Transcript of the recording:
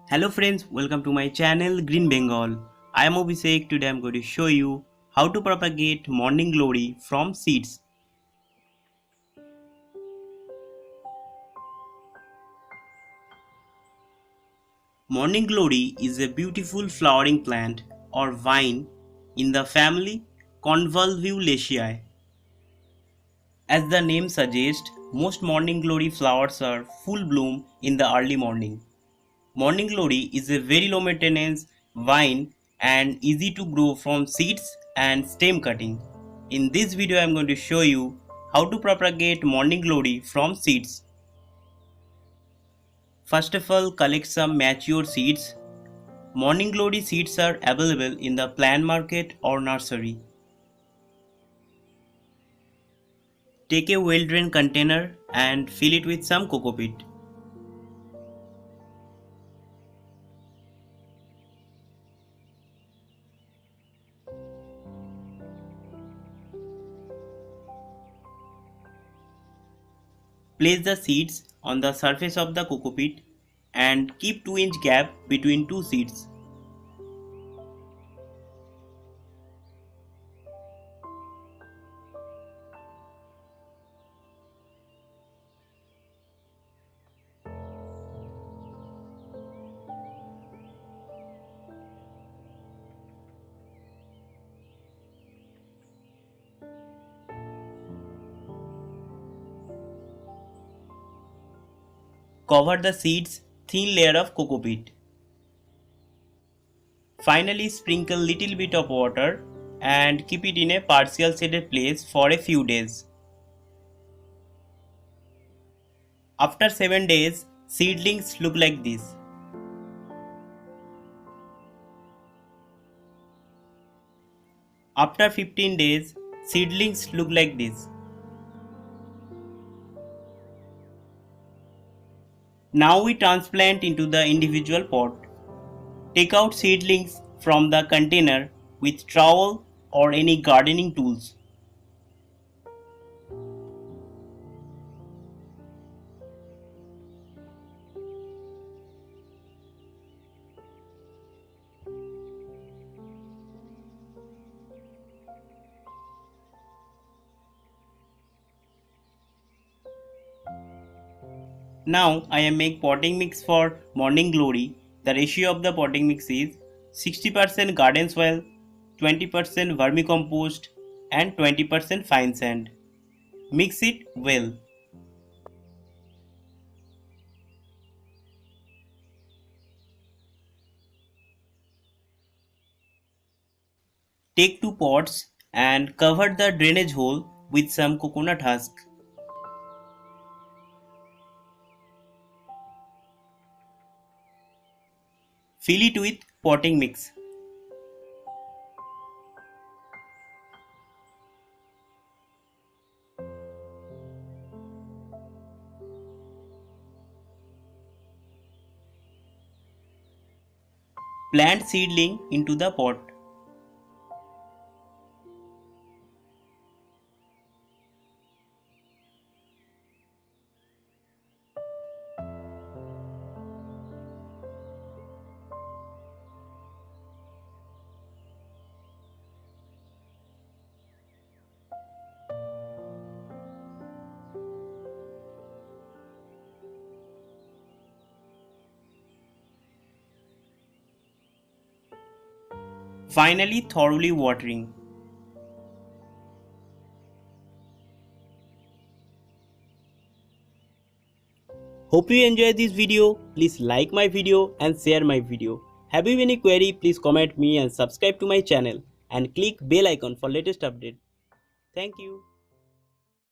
Hello friends, welcome to my channel Green Bengal. I am Abhishek. Today I am going to show you how to propagate morning glory from seeds. Morning glory is a beautiful flowering plant or vine in the family Convolvulaceae. As the name suggests, most morning glory flowers are full bloom in the early morning. Morning glory is a very low maintenance vine and easy to grow from seeds and stem cutting. In this video I am going to show you how to propagate morning glory from seeds. First of all, collect some mature seeds. Morning glory seeds are available in the plant market or nursery. Take a well drained container and fill it with some coco peat. Place the seeds on the surface of the coco peat and keep 2-inch gap between two seeds. Cover the seeds thin layer of coco peat. Finally, sprinkle little bit of water and keep it in a partial shaded place for a few days. After 7 days, seedlings look like this. After 15 days, seedlings look like this. Now we transplant into the individual pot. Take out seedlings from the container with trowel or any gardening tools. Now I am making potting mix for morning glory. The ratio of the potting mix is 60% garden soil, 20% vermicompost and 20% fine sand. Mix it well. Take two pots and cover the drainage hole with some coconut husk. Fill it with potting mix. Plant seedling into the pot. Finally, thoroughly watering. Hope you enjoy this video. Please like my video and share my video. Have you any query? Please comment me and subscribe to my channel and click bell icon for latest update. Thank you.